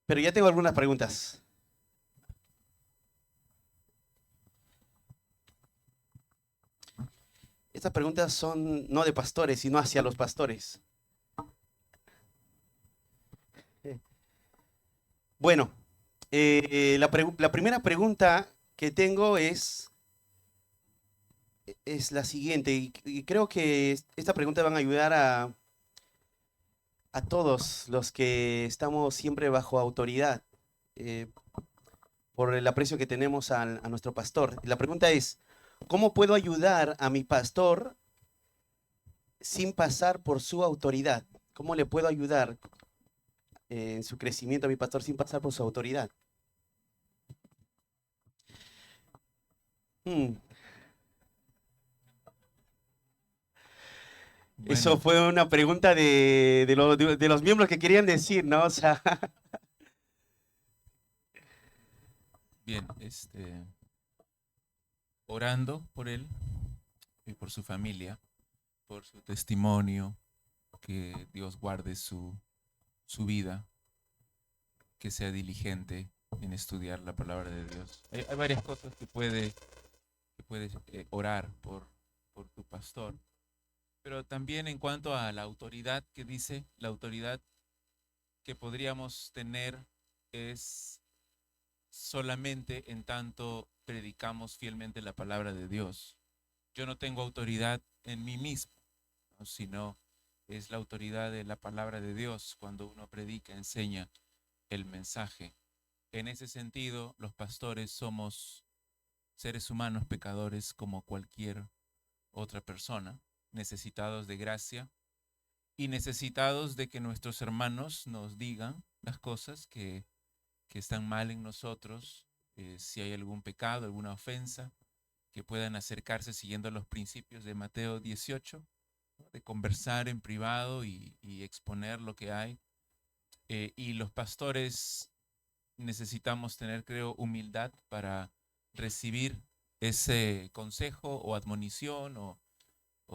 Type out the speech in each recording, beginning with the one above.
Pero ya tengo algunas preguntas. Estas preguntas son no de pastores, sino hacia los pastores. Eh, Bueno, la primera pregunta que tengo es la siguiente, y creo que esta pregunta van a ayudar a todos los que estamos siempre bajo autoridad, eh, por el aprecio que tenemos a nuestro pastor. Y la pregunta es, ¿cómo puedo ayudar a mi pastor sin pasar por su autoridad? ¿Cómo le puedo ayudar en su crecimiento a mi pastor sin pasar por su autoridad? Mm, Eso Bueno, fue una pregunta de los miembros que querían decir, ¿no? O sea, bien, orando por él y por su familia, por su testimonio, que Dios guarde su vida, que sea diligente en estudiar la palabra de Dios. Hay varias cosas que puedes orar por tu pastor, pero también en cuanto a la autoridad que dice, la autoridad que podríamos tener es solamente en tanto predicamos fielmente la palabra de Dios. Yo no tengo autoridad en mí mismo, ¿no? Sino es la autoridad de la palabra de Dios cuando uno predica, enseña el mensaje. En ese sentido, los pastores somos seres humanos pecadores como cualquier otra persona, necesitados de gracia y necesitados de que nuestros hermanos nos digan las cosas que están mal en nosotros, si hay algún pecado, alguna ofensa, que puedan acercarse siguiendo los principios de Mateo 18, ¿no? De conversar en privado y exponer lo que hay. Y los pastores necesitamos tener, creo, humildad para recibir ese consejo o admonición o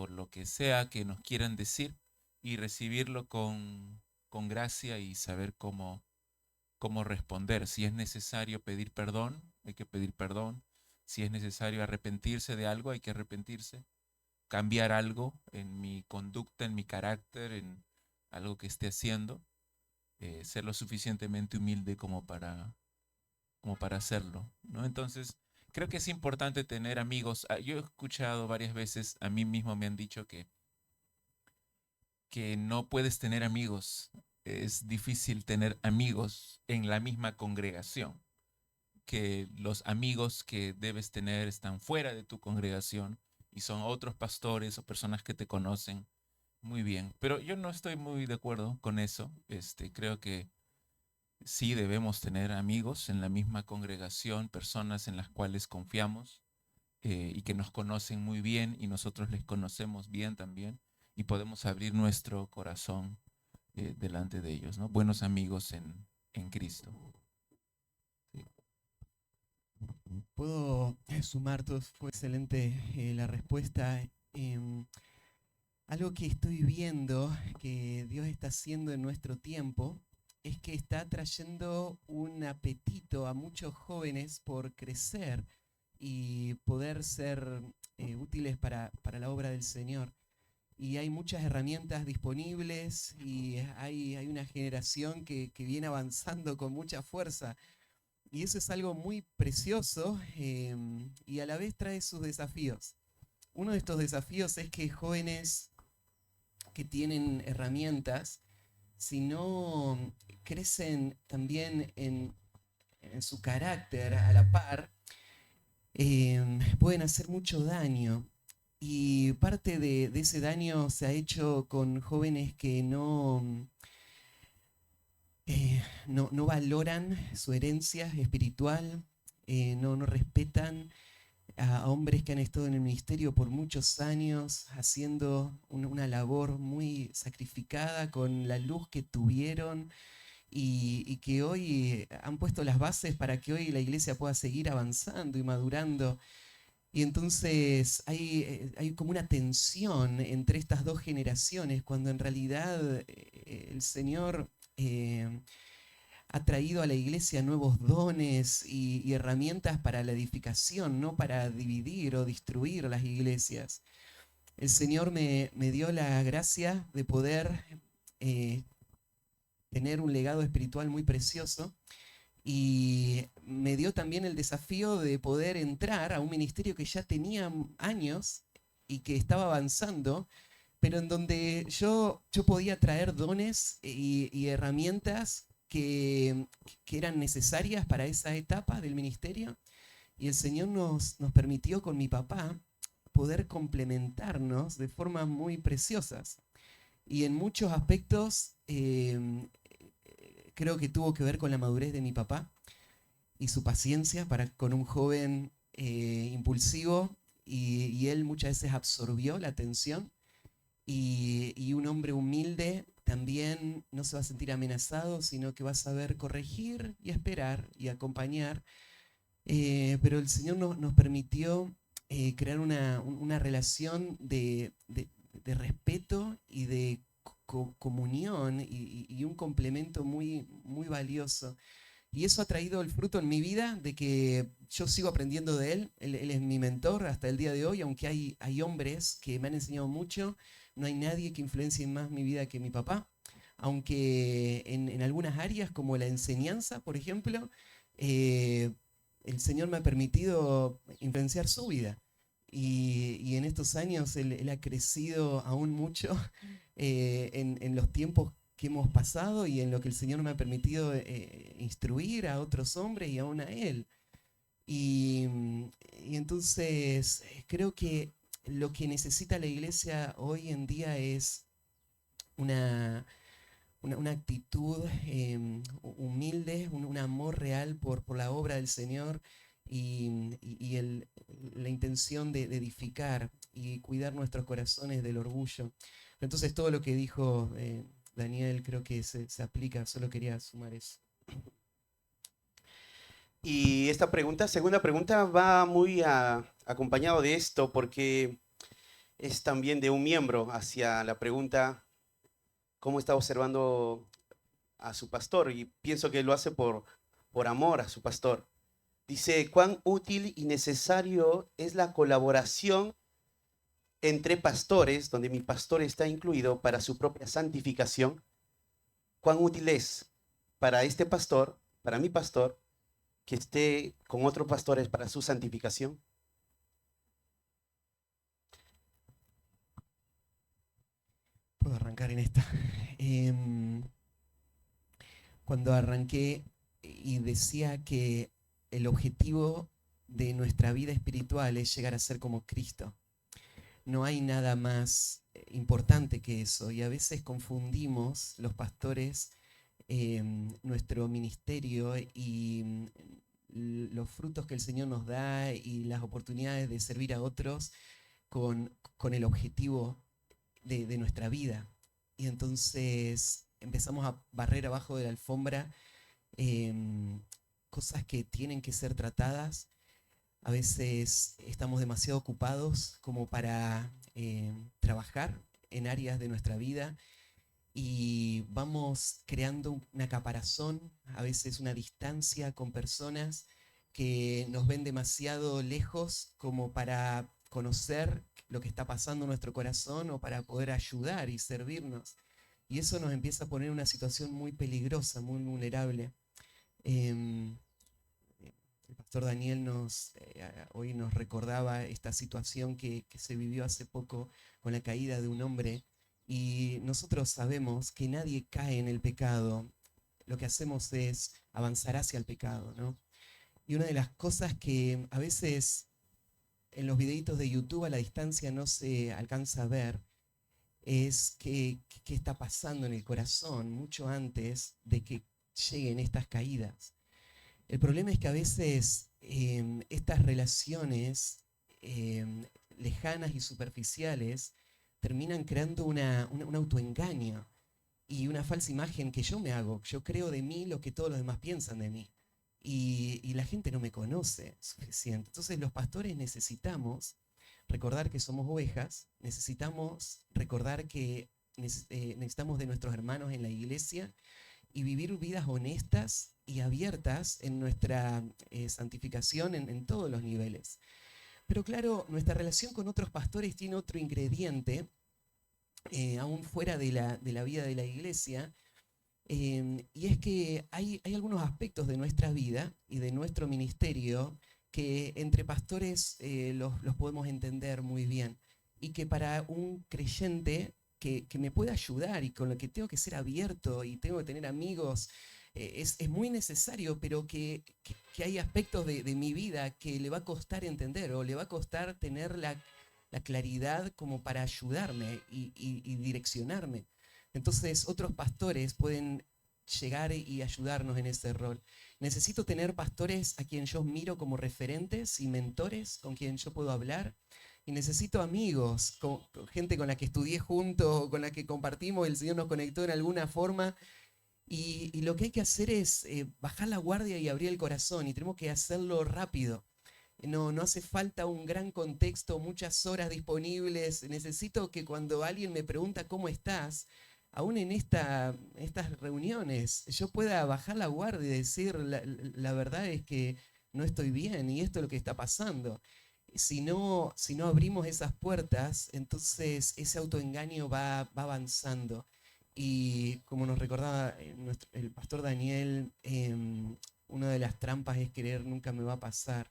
lo que sea que nos quieran decir y recibirlo con gracia y saber cómo responder. Si es necesario pedir perdón, hay que pedir perdón. Si es necesario arrepentirse de algo, hay que arrepentirse. Cambiar algo en mi conducta, en mi carácter, en algo que esté haciendo. Ser lo suficientemente humilde como para hacerlo, ¿no? Entonces, creo que es importante tener amigos. Yo he escuchado varias veces, a mí mismo me han dicho que no puedes tener amigos. Es difícil tener amigos en la misma congregación, que los amigos que debes tener están fuera de tu congregación y son otros pastores o personas que te conocen muy bien. Pero yo no estoy muy de acuerdo con eso. Creo que sí debemos tener amigos en la misma congregación, personas en las cuales confiamos y que nos conocen muy bien y nosotros les conocemos bien también y podemos abrir nuestro corazón delante de ellos, ¿no? Buenos amigos en Cristo. Sí. Puedo sumar, todo fue excelente la respuesta. Em, Algo que estoy viendo que Dios está haciendo en nuestro tiempo es que está trayendo un apetito a muchos jóvenes por crecer y poder ser útiles para la obra del Señor. Y hay muchas herramientas disponibles y hay una generación que viene avanzando con mucha fuerza. Y eso es algo muy precioso y a la vez trae sus desafíos. Uno de estos desafíos es que jóvenes que tienen herramientas, si no crecen también en su carácter a la par, pueden hacer mucho daño. Y parte de ese daño se ha hecho con jóvenes que no valoran su herencia espiritual, no respetan a hombres que han estado en el ministerio por muchos años, haciendo una labor muy sacrificada con la luz que tuvieron y que hoy han puesto las bases para que hoy la iglesia pueda seguir avanzando y madurando. Y entonces hay como una tensión entre estas dos generaciones, cuando en realidad el Señor ha traído a la iglesia nuevos dones y herramientas para la edificación, no para dividir o destruir las iglesias. El Señor me dio la gracia de poder tener un legado espiritual muy precioso y me dio también el desafío de poder entrar a un ministerio que ya tenía años y que estaba avanzando, pero en donde yo podía traer dones y herramientas que eran necesarias para esa etapa del ministerio. Y el Señor nos permitió con mi papá poder complementarnos de formas muy preciosas. Y en muchos aspectos creo que tuvo que ver con la madurez de mi papá y su paciencia con un joven impulsivo, y él muchas veces absorbió la atención, y un hombre humilde también no se va a sentir amenazado, sino que va a saber corregir y esperar y acompañar. Pero el Señor nos permitió crear una relación de respeto y de comunión y un complemento muy, muy valioso. Y eso ha traído el fruto en mi vida de que yo sigo aprendiendo de él. Él es mi mentor hasta el día de hoy, aunque hay hombres que me han enseñado mucho. No hay nadie que influencie más mi vida que mi papá. Aunque en algunas áreas, como la enseñanza, por ejemplo, el Señor me ha permitido influenciar su vida. Y en estos años él ha crecido aún mucho en los tiempos que hemos pasado y en lo que el Señor me ha permitido instruir a otros hombres y aún a él. Y entonces creo que lo que necesita la iglesia hoy en día es una actitud humilde, un amor real por la obra del Señor y la intención de edificar y cuidar nuestros corazones del orgullo. Entonces todo lo que dijo Daniel creo que se aplica, solo quería sumar eso. Y esta pregunta, segunda pregunta, va muy acompañado de esto porque es también de un miembro hacia la pregunta cómo está observando a su pastor, y pienso que lo hace por amor a su pastor. Dice, ¿cuán útil y necesario es la colaboración entre pastores, donde mi pastor está incluido, para su propia santificación? ¿Cuán útil es para este pastor, para mi pastor, que esté con otros pastores para su santificación? Puedo arrancar en esta. Cuando arranqué y decía que el objetivo de nuestra vida espiritual es llegar a ser como Cristo. No hay nada más importante que eso, y a veces confundimos los pastores nuestro ministerio y los frutos que el Señor nos da y las oportunidades de servir a otros con el objetivo de nuestra vida. Y entonces empezamos a barrer abajo de la alfombra cosas que tienen que ser tratadas. A veces estamos demasiado ocupados como para trabajar en áreas de nuestra vida y vamos creando una caparazón, a veces una distancia con personas que nos ven demasiado lejos como para conocer lo que está pasando en nuestro corazón o para poder ayudar y servirnos. Y eso nos empieza a poner en una situación muy peligrosa, muy vulnerable. El pastor Daniel hoy nos recordaba esta situación que se vivió hace poco con la caída de un hombre, y nosotros sabemos que nadie cae en el pecado. Lo que hacemos es avanzar hacia el pecado, ¿no? Y una de las cosas que a veces en los videitos de YouTube a la distancia no se alcanza a ver es qué está pasando en el corazón mucho antes de que lleguen estas caídas. El problema es que a veces estas relaciones lejanas y superficiales terminan creando un autoengaño y una falsa imagen que yo me hago. Yo creo de mí lo que todos los demás piensan de mí. Y la gente no me conoce suficiente. Entonces los pastores necesitamos recordar que somos ovejas, necesitamos recordar que necesitamos de nuestros hermanos en la iglesia, y vivir vidas honestas y abiertas en nuestra santificación en todos los niveles. Pero claro, nuestra relación con otros pastores tiene otro ingrediente, aún fuera de la vida de la iglesia, y es que hay algunos aspectos de nuestra vida y de nuestro ministerio que entre pastores los podemos entender muy bien, y que para un creyente que me pueda ayudar y con lo que tengo que ser abierto y tengo que tener amigos, es muy necesario, pero que hay aspectos de mi vida que le va a costar entender o le va a costar tener la claridad como para ayudarme y direccionarme. Entonces otros pastores pueden llegar y ayudarnos en ese rol. Necesito tener pastores a quien yo miro como referentes y mentores con quien yo puedo hablar. Y necesito amigos, con gente con la que estudié juntos o con la que compartimos, el Señor nos conectó en alguna forma. Y lo que hay que hacer es bajar la guardia y abrir el corazón, y tenemos que hacerlo rápido. No hace falta un gran contexto, muchas horas disponibles. Necesito que cuando alguien me pregunta cómo estás, aún en estas reuniones, yo pueda bajar la guardia y decir, la verdad es que no estoy bien y esto es lo que está pasando. Si no abrimos esas puertas, entonces ese autoengaño va avanzando. Y como nos recordaba el pastor Daniel, una de las trampas es creer nunca me va a pasar.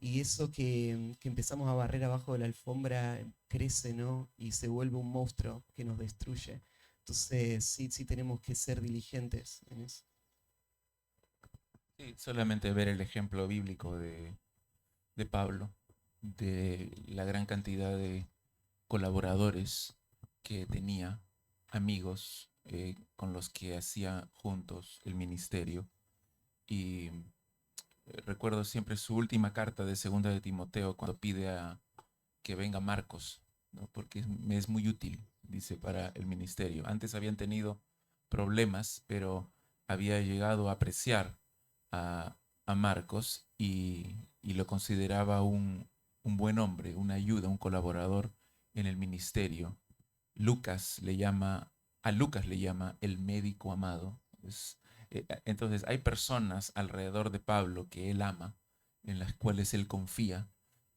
Y eso que empezamos a barrer abajo de la alfombra crece, ¿no? Y se vuelve un monstruo que nos destruye. Entonces sí tenemos que ser diligentes en eso. Sí, solamente ver el ejemplo bíblico de Pablo, de la gran cantidad de colaboradores que tenía, amigos con los que hacía juntos el ministerio. Y recuerdo siempre su última carta de segunda de Timoteo, cuando pide a que venga Marcos, ¿no? Porque me es muy útil, dice, para el ministerio. Antes habían tenido problemas, pero había llegado a apreciar a Marcos y lo consideraba un buen hombre, una ayuda, un colaborador en el ministerio. A Lucas le llama el médico amado. Entonces hay personas alrededor de Pablo que él ama, en las cuales él confía,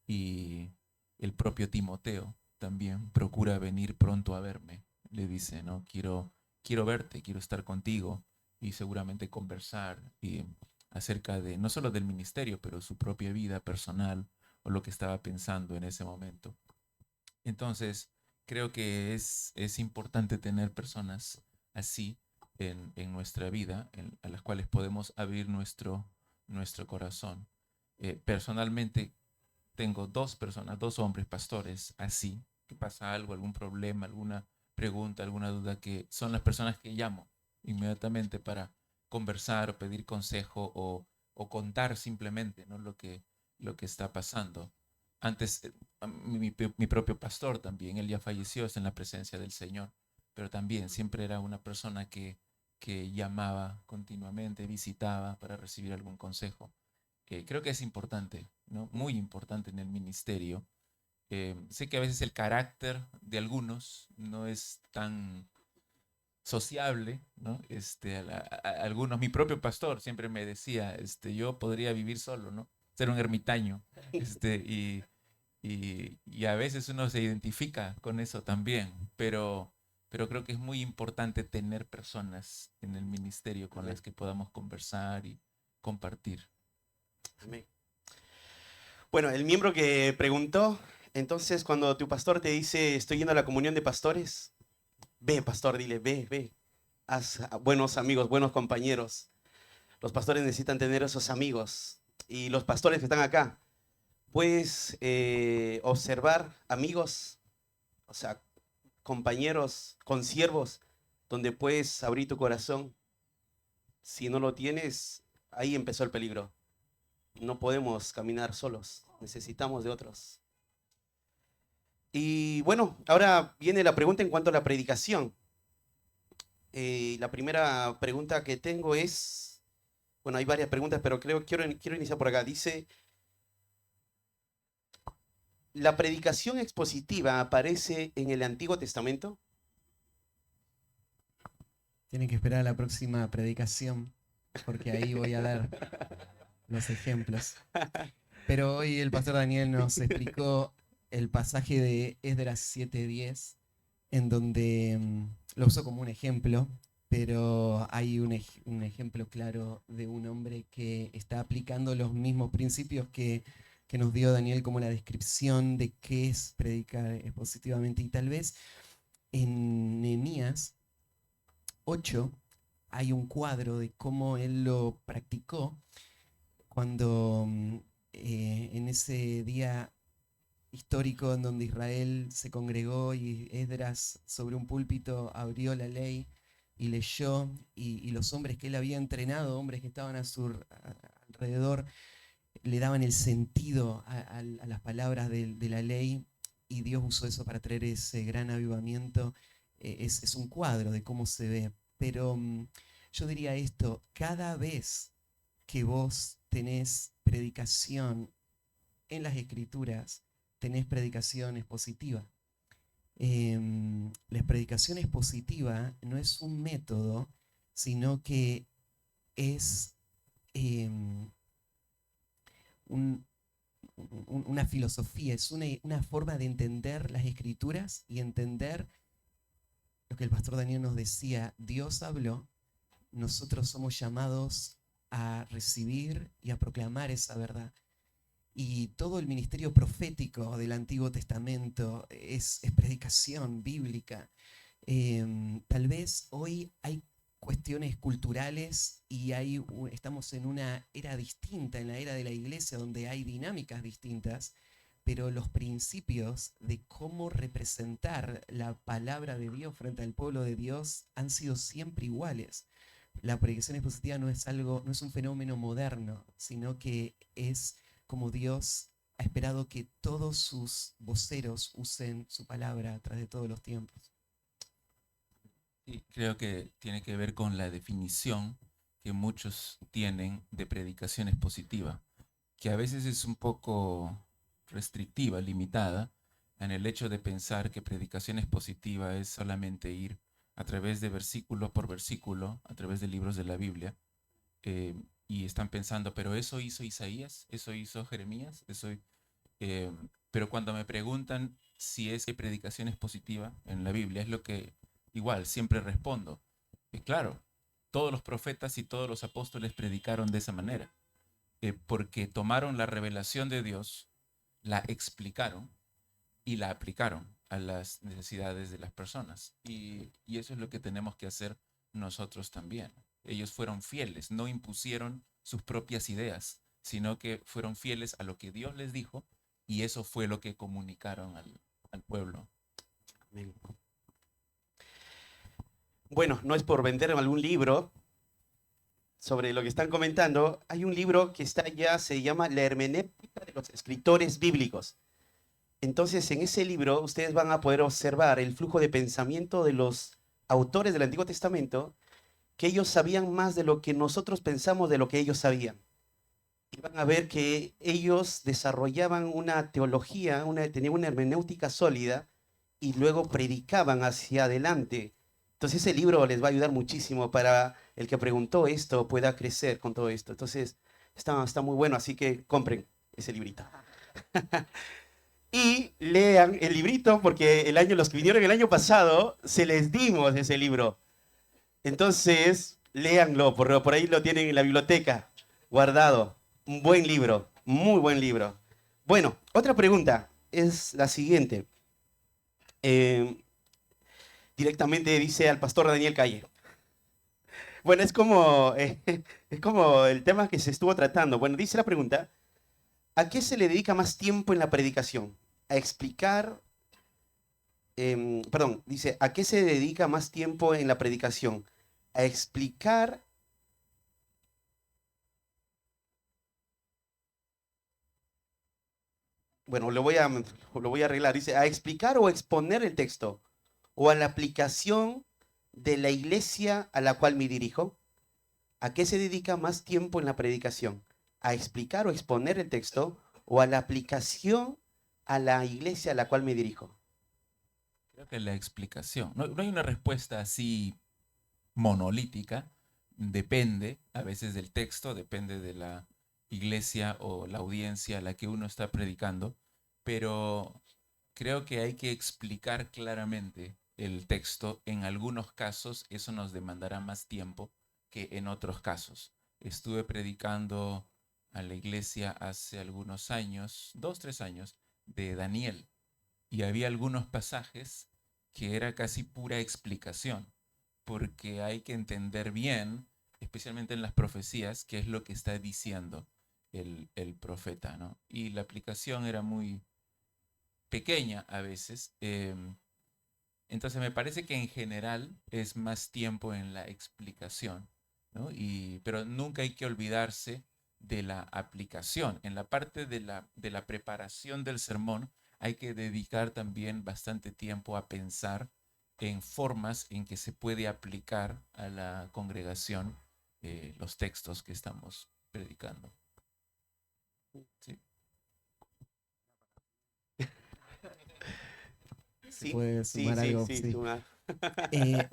y el propio Timoteo también procura venir pronto a verme. Le dice, ¿no? Quiero verte, quiero estar contigo y seguramente conversar y acerca de no solo del ministerio, pero su propia vida personal o lo que estaba pensando en ese momento. Entonces, creo que es importante tener personas así en nuestra vida, a las cuales podemos abrir nuestro corazón. Personalmente, tengo dos personas, dos hombres pastores así, que pasa algo, algún problema, alguna pregunta, alguna duda, que son las personas que llamo inmediatamente para conversar o pedir consejo o contar simplemente, ¿no? lo que está pasando. Antes, mi propio pastor también, él ya falleció, está en la presencia del Señor, pero también siempre era una persona que llamaba continuamente, visitaba para recibir algún consejo. Creo que es importante, ¿no? Muy importante en el ministerio. Sé que a veces el carácter de algunos no es tan sociable, ¿no? Algunos, mi propio pastor siempre me decía, yo podría vivir solo, ¿no? Ser un ermitaño, y a veces uno se identifica con eso también, pero creo que es muy importante tener personas en el ministerio con las que podamos conversar y compartir. Amén. Bueno, el miembro que preguntó, entonces cuando tu pastor te dice, estoy yendo a la comunión de pastores, ve, pastor, dile, ve. Haz buenos amigos, buenos compañeros. Los pastores necesitan tener esos amigos. Y los pastores que están acá, puedes observar amigos, o sea, compañeros, consiervos, donde puedes abrir tu corazón. Si no lo tienes, ahí empezó el peligro. No podemos caminar solos, necesitamos de otros. Y bueno, ahora viene la pregunta en cuanto a la predicación. La primera pregunta que tengo es, bueno, hay varias preguntas, pero quiero iniciar por acá. Dice, ¿la predicación expositiva aparece en el Antiguo Testamento? Tienen que esperar a la próxima predicación, porque ahí voy a dar los ejemplos. Pero hoy el pastor Daniel nos explicó el pasaje de Esdras 7:10, en donde lo usó como un ejemplo, pero hay un ejemplo claro de un hombre que está aplicando los mismos principios que nos dio Daniel, como la descripción de qué es predicar expositivamente. Y tal vez en Nehemías 8 hay un cuadro de cómo él lo practicó cuando en ese día histórico en donde Israel se congregó y Esdras sobre un púlpito abrió la ley y leyó, y los hombres que él había entrenado, hombres que estaban a su alrededor, le daban el sentido a las palabras de la ley, y Dios usó eso para traer ese gran avivamiento. Es un cuadro de cómo se ve, pero yo diría esto: cada vez que vos tenés predicación en las Escrituras, tenés predicación expositiva. La predicación expositiva no es un método, sino que es una filosofía, es una forma de entender las Escrituras y entender lo que el pastor Daniel nos decía. Dios habló, nosotros somos llamados a recibir y a proclamar esa verdad. Y todo el ministerio profético del Antiguo Testamento es predicación bíblica. Tal vez hoy hay cuestiones culturales y estamos en una era distinta, en la era de la iglesia, donde hay dinámicas distintas, pero los principios de cómo representar la palabra de Dios frente al pueblo de Dios han sido siempre iguales. La predicación expositiva no es un fenómeno moderno, sino que es como Dios ha esperado que todos sus voceros usen su palabra a través de todos los tiempos. Sí, creo que tiene que ver con la definición que muchos tienen de predicación expositiva, que a veces es un poco restrictiva, limitada, en el hecho de pensar que predicación expositiva es solamente ir a través de versículo por versículo, a través de libros de la Biblia, y están pensando, pero eso hizo Isaías, eso hizo Jeremías, pero cuando me preguntan si es que predicación expositiva en la Biblia, es lo que igual siempre respondo. Claro, todos los profetas y todos los apóstoles predicaron de esa manera, porque tomaron la revelación de Dios, la explicaron y la aplicaron a las necesidades de las personas. Y eso es lo que tenemos que hacer nosotros también. Ellos fueron fieles, no impusieron sus propias ideas, sino que fueron fieles a lo que Dios les dijo, y eso fue lo que comunicaron al pueblo. Amén. Bueno, no es por vender algún libro sobre lo que están comentando. Hay un libro que está ya, se llama La hermenéutica de los escritores bíblicos. Entonces, en ese libro ustedes van a poder observar el flujo de pensamiento de los autores del Antiguo Testamento, que ellos sabían más de lo que nosotros pensamos de lo que ellos sabían. Y van a ver que ellos desarrollaban una teología, tenían una hermenéutica sólida y luego predicaban hacia adelante. Entonces ese libro les va a ayudar muchísimo para el que preguntó esto pueda crecer con todo esto. Entonces está muy bueno, así que compren ese librito. Y lean el librito porque los que vinieron el año pasado se les dimos ese libro. Entonces léanlo, por ahí lo tienen en la biblioteca guardado. Un buen libro, muy buen libro. Bueno, otra pregunta es la siguiente. Directamente dice al pastor Daniel Calle. Bueno, es como el tema que se estuvo tratando. Bueno, dice la pregunta: ¿a qué se le dedica más tiempo en la predicación? A explicar, dice, ¿a qué se dedica más tiempo en la predicación? A explicar. Bueno, lo voy a arreglar. Dice, a explicar o exponer el texto, o a la aplicación de la iglesia a la cual me dirijo. ¿A qué se dedica más tiempo en la predicación? ¿A explicar o exponer el texto, o a la aplicación a la iglesia a la cual me dirijo? Creo que la explicación. No hay una respuesta así monolítica, depende a veces del texto, depende de la iglesia o la audiencia a la que uno está predicando, pero creo que hay que explicar claramente el texto. En algunos casos eso nos demandará más tiempo que en otros casos. Estuve predicando a la iglesia hace algunos años, 2, 3 años, de Daniel, y había algunos pasajes que era casi pura explicación, porque hay que entender bien, especialmente en las profecías, qué es lo que está diciendo el profeta, ¿no? Y la aplicación era muy pequeña a veces. Entonces me parece que en general es más tiempo en la explicación, ¿no? Pero nunca hay que olvidarse de la aplicación. En la parte de la preparación del sermón hay que dedicar también bastante tiempo a pensar en formas en que se puede aplicar a la congregación los textos que estamos predicando. ¿Sí? ¿Se Sí, puede sí, sumar sí, algo? sí, Sí. sumar.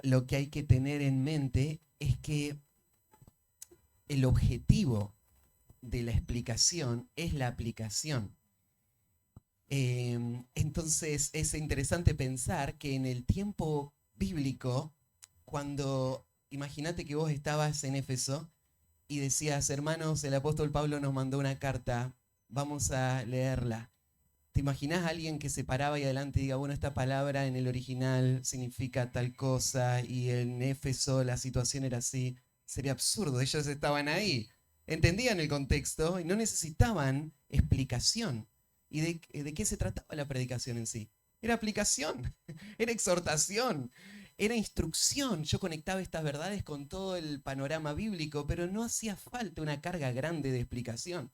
Lo que hay que tener en mente es que el objetivo de la explicación es la aplicación. Entonces es interesante pensar que en el tiempo bíblico, cuando imagínate que vos estabas en Éfeso y decías, hermanos, el apóstol Pablo nos mandó una carta, vamos a leerla. ¿Te imaginás a alguien que se paraba y adelante y diga, bueno, esta palabra en el original significa tal cosa y en Éfeso la situación era así? Sería absurdo, ellos estaban ahí, entendían el contexto y no necesitaban explicación. ¿Y de qué se trataba la predicación en sí? Era aplicación, era exhortación, era instrucción. Yo conectaba estas verdades con todo el panorama bíblico, pero no hacía falta una carga grande de explicación.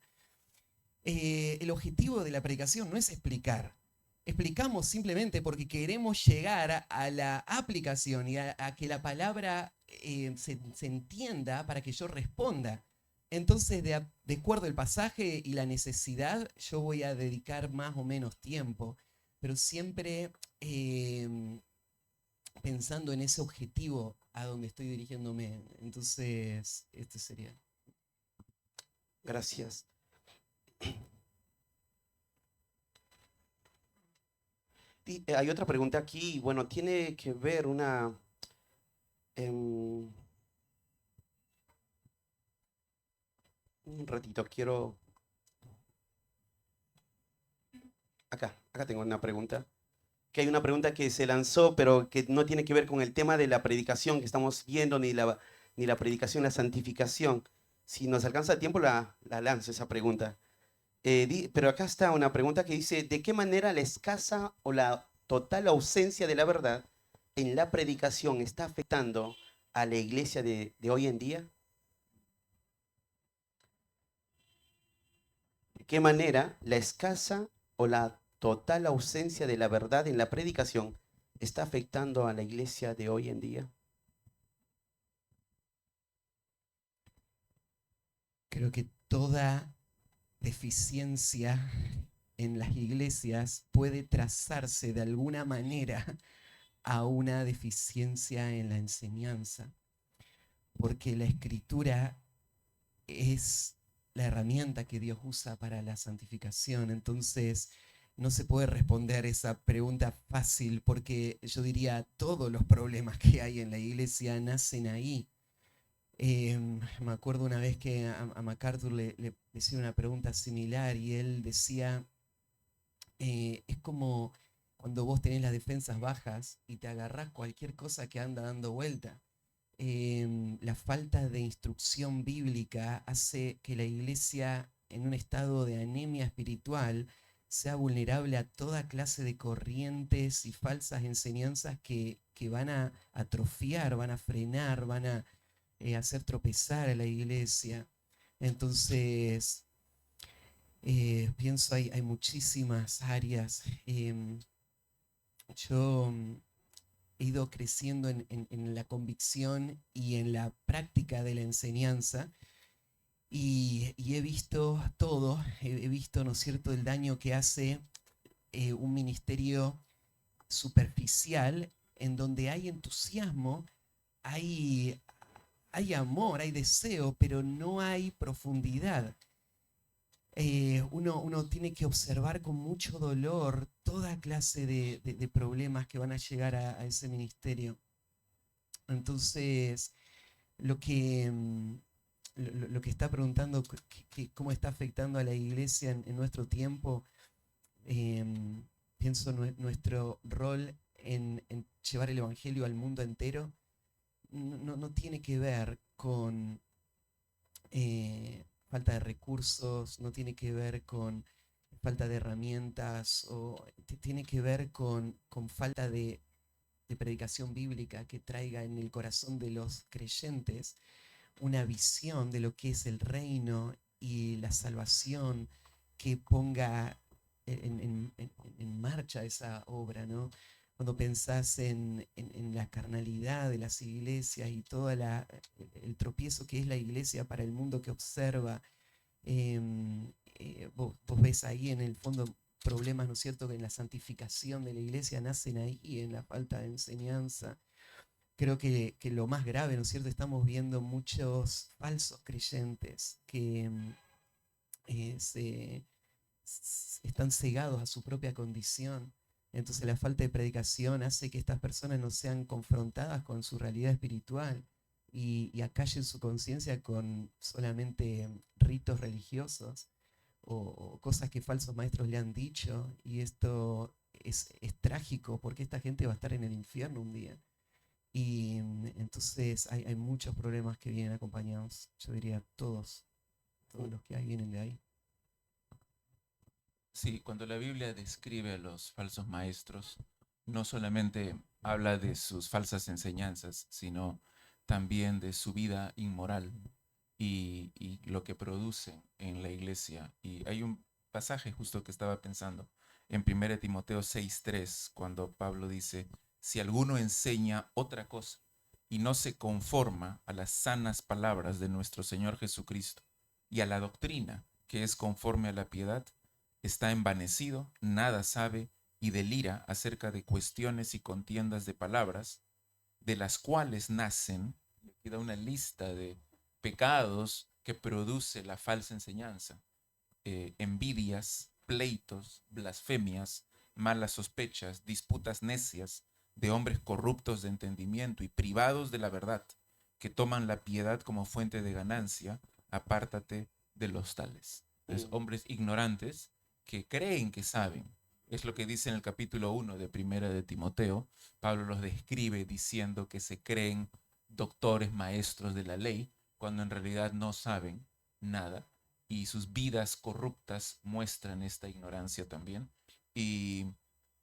El objetivo de la predicación no es explicar. Explicamos simplemente porque queremos llegar a la aplicación y a que la palabra se entienda para que yo responda. Entonces, de acuerdo al pasaje y la necesidad, yo voy a dedicar más o menos tiempo, pero siempre pensando en ese objetivo a donde estoy dirigiéndome. Entonces, este sería. Gracias. Hay otra pregunta aquí, bueno, tiene que ver em, un ratito, quiero... Acá tengo una pregunta. Que hay una pregunta que se lanzó, pero que no tiene que ver con el tema de la predicación que estamos viendo, ni la predicación, la santificación. Si nos alcanza el tiempo, la lanzo esa pregunta. Pero acá está una pregunta que dice, ¿de qué manera la escasa o la total ausencia de la verdad en la predicación está afectando a la iglesia de hoy en día? ¿De qué manera la escasa o la total ausencia de la verdad en la predicación está afectando a la iglesia de hoy en día? Creo que toda deficiencia en las iglesias puede trazarse de alguna manera a una deficiencia en la enseñanza, porque la escritura es la herramienta que Dios usa para la santificación. Entonces, no se puede responder esa pregunta fácil, porque yo diría, todos los problemas que hay en la iglesia nacen ahí. Me acuerdo una vez que a MacArthur le hicieron una pregunta similar y él decía, es como cuando vos tenés las defensas bajas y te agarrás cualquier cosa que anda dando vuelta. La falta de instrucción bíblica hace que la iglesia en un estado de anemia espiritual sea vulnerable a toda clase de corrientes y falsas enseñanzas que van a atrofiar, van a frenar, van a hacer tropezar a la iglesia. Entonces, pienso hay muchísimas áreas. Yo he ido creciendo en la convicción y en la práctica de la enseñanza y he visto todo, he visto, ¿no es cierto?, el daño que hace un ministerio superficial en donde hay entusiasmo, hay amor, hay deseo, pero no hay profundidad. Uno tiene que observar con mucho dolor toda clase de problemas que van a llegar a ese ministerio. Entonces, lo que, lo que está preguntando, cómo está afectando a la iglesia en nuestro tiempo, pienso nuestro rol en llevar el evangelio al mundo entero, no tiene que ver con falta de recursos, no tiene que ver con falta de herramientas, o tiene que ver con falta de predicación bíblica que traiga en el corazón de los creyentes una visión de lo que es el reino y la salvación, que ponga en marcha esa obra, ¿no? Cuando pensás en la carnalidad de las iglesias y todo el tropiezo que es la iglesia para el mundo que observa, vos ves ahí en el fondo problemas, ¿no es cierto?, que en la santificación de la iglesia nacen ahí, en la falta de enseñanza. Creo que lo más grave, ¿no es cierto?, estamos viendo muchos falsos creyentes que están cegados a su propia condición. Entonces la falta de predicación hace que estas personas no sean confrontadas con su realidad espiritual y acallen su conciencia con solamente ritos religiosos o cosas que falsos maestros le han dicho. Y esto es trágico, porque esta gente va a estar en el infierno un día. Y entonces hay muchos problemas que vienen acompañados. Yo diría todos los que hay vienen de ahí. Sí, cuando la Biblia describe a los falsos maestros, no solamente habla de sus falsas enseñanzas, sino también de su vida inmoral y lo que producen en la iglesia. Y hay un pasaje justo que estaba pensando en 1 Timoteo 6:3, cuando Pablo dice, si alguno enseña otra cosa y no se conforma a las sanas palabras de nuestro Señor Jesucristo y a la doctrina que es conforme a la piedad, está envanecido, nada sabe y delira acerca de cuestiones y contiendas de palabras, de las cuales nacen, y aquí da una lista de pecados que produce la falsa enseñanza, envidias, pleitos, blasfemias, malas sospechas, disputas necias, de hombres corruptos de entendimiento y privados de la verdad, que toman la piedad como fuente de ganancia, apártate de los tales. Entonces, hombres ignorantes que creen que saben. Es lo que dice en el capítulo 1 de Primera de Timoteo. Pablo los describe diciendo que se creen doctores, maestros de la ley, cuando en realidad no saben nada, y sus vidas corruptas muestran esta ignorancia también, y,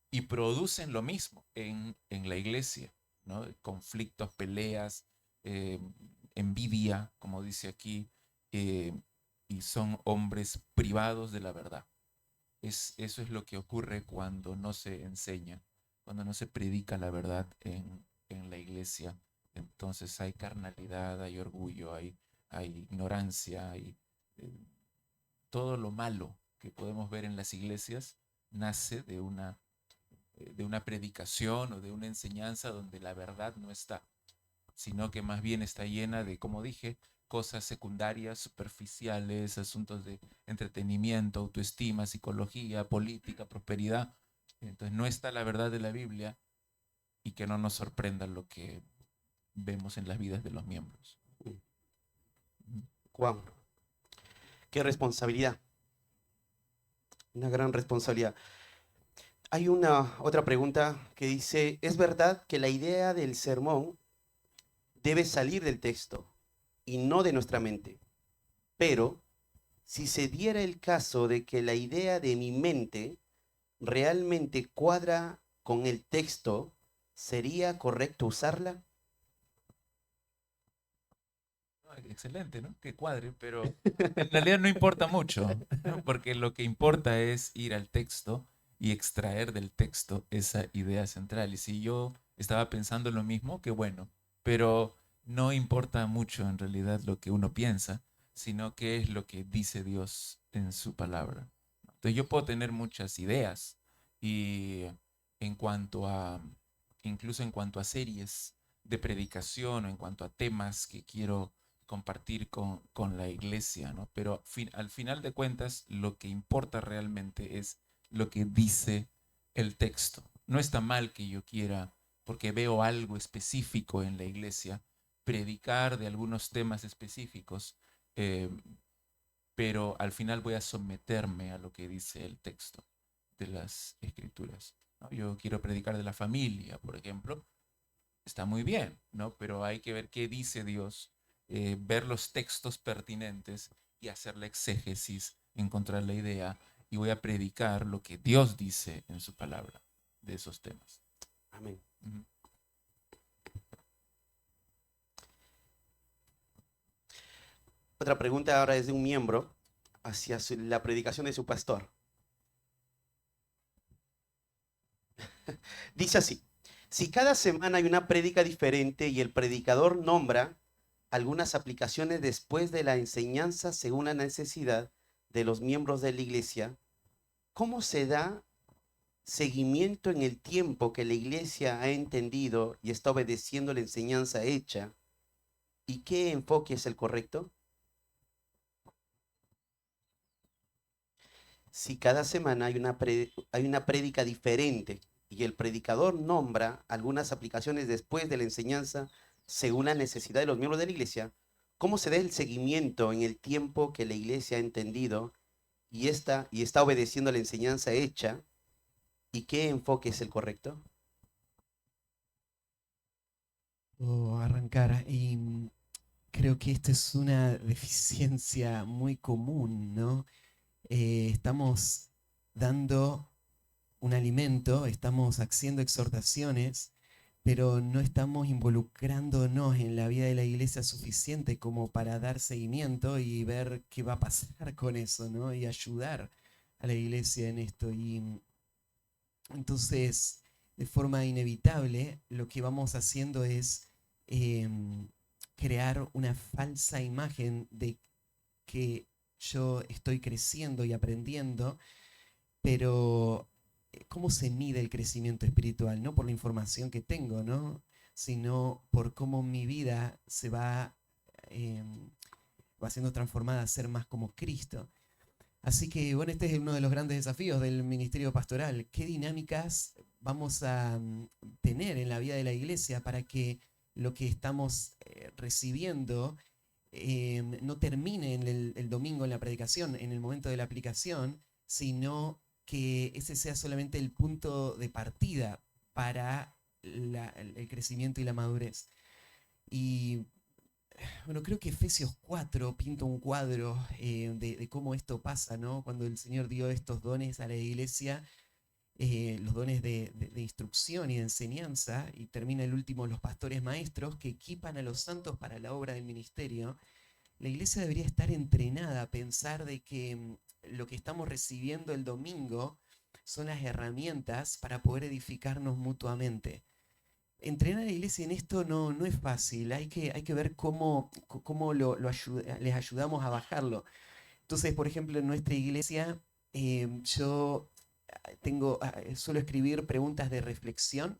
y producen lo mismo en la iglesia, ¿no? Conflictos, peleas, eh, envidia, como dice aquí, y son hombres privados de la verdad. Eso es lo que ocurre cuando no se enseña, cuando no se predica la verdad en la iglesia. Entonces hay carnalidad, hay orgullo, hay ignorancia, hay todo lo malo que podemos ver en las iglesias nace de una predicación o de una enseñanza donde la verdad no está, sino que más bien está llena de, como dije, cosas secundarias, superficiales, asuntos de entretenimiento, autoestima, psicología, política, prosperidad. Entonces no está la verdad de la Biblia, y que no nos sorprenda lo que vemos en las vidas de los miembros. Wow, qué responsabilidad. Una gran responsabilidad. Hay una otra pregunta que dice, ¿es verdad que la idea del sermón debe salir del texto y no de nuestra mente? Pero si se diera el caso de que la idea de mi mente realmente cuadra con el texto, ¿sería correcto usarla? Excelente, ¿no? Que cuadre, pero en realidad no importa mucho, ¿no? Porque lo que importa es ir al texto y extraer del texto esa idea central. Y si yo estaba pensando lo mismo, qué bueno, pero no importa mucho en realidad lo que uno piensa, sino qué es lo que dice Dios en su palabra. Entonces yo puedo tener muchas ideas y en cuanto a, incluso en cuanto a series, de predicación o en cuanto a temas que quiero compartir con la iglesia, ¿no? Pero al final de cuentas, lo que importa realmente es lo que dice el texto. No está mal que yo quiera, porque veo algo específico en la iglesia, predicar de algunos temas específicos, eh, pero al final voy a someterme a lo que dice el texto de las escrituras, ¿no? Yo quiero predicar de la familia, por ejemplo, está muy bien, ¿no? Pero hay que ver qué dice Dios, ver los textos pertinentes y hacer la exégesis, encontrar la idea, y voy a predicar lo que Dios dice en su palabra de esos temas. Amén. Ujú. Otra pregunta ahora es de un miembro hacia la predicación de su pastor. Dice así: si cada semana hay una prédica diferente y el predicador nombra algunas aplicaciones después de la enseñanza según la necesidad de los miembros de la iglesia, ¿cómo se da seguimiento en el tiempo que la iglesia ha entendido y está obedeciendo la enseñanza hecha? ¿Y qué enfoque es el correcto? Si cada semana hay una prédica diferente y el predicador nombra algunas aplicaciones después de la enseñanza según la necesidad de los miembros de la iglesia, ¿cómo se da el seguimiento en el tiempo que la iglesia ha entendido y está obedeciendo la enseñanza hecha? ¿Y qué enfoque es el correcto? O arrancar. Y creo que esto es una deficiencia muy común, ¿no? Estamos dando un alimento, estamos haciendo exhortaciones, pero no estamos involucrándonos en la vida de la iglesia suficiente como para dar seguimiento y ver qué va a pasar con eso, ¿no? Y ayudar a la iglesia en esto. Y entonces, de forma inevitable, lo que vamos haciendo es crear una falsa imagen de que yo estoy creciendo y aprendiendo, pero ¿cómo se mide el crecimiento espiritual? No por la información que tengo, ¿no? Sino por cómo mi vida va siendo transformada a ser más como Cristo. Así que, bueno, este es uno de los grandes desafíos del ministerio pastoral. ¿Qué dinámicas vamos a tener en la vida de la iglesia para que lo que estamos recibiendo no termine en el domingo en la predicación, en el momento de la aplicación, sino que ese sea solamente el punto de partida para el crecimiento y la madurez? Y bueno, creo que Efesios 4 pinta un cuadro de cómo esto pasa, ¿no? Cuando el Señor dio estos dones a la iglesia, los dones de instrucción y de enseñanza, y termina el último, los pastores maestros, que equipan a los santos para la obra del ministerio. La iglesia debería estar entrenada a pensar de que lo que estamos recibiendo el domingo son las herramientas para poder edificarnos mutuamente. Entrenar a la iglesia en esto no es fácil, hay que ver cómo les ayudamos a bajarlo. Entonces, por ejemplo, en nuestra iglesia yo suelo escribir preguntas de reflexión,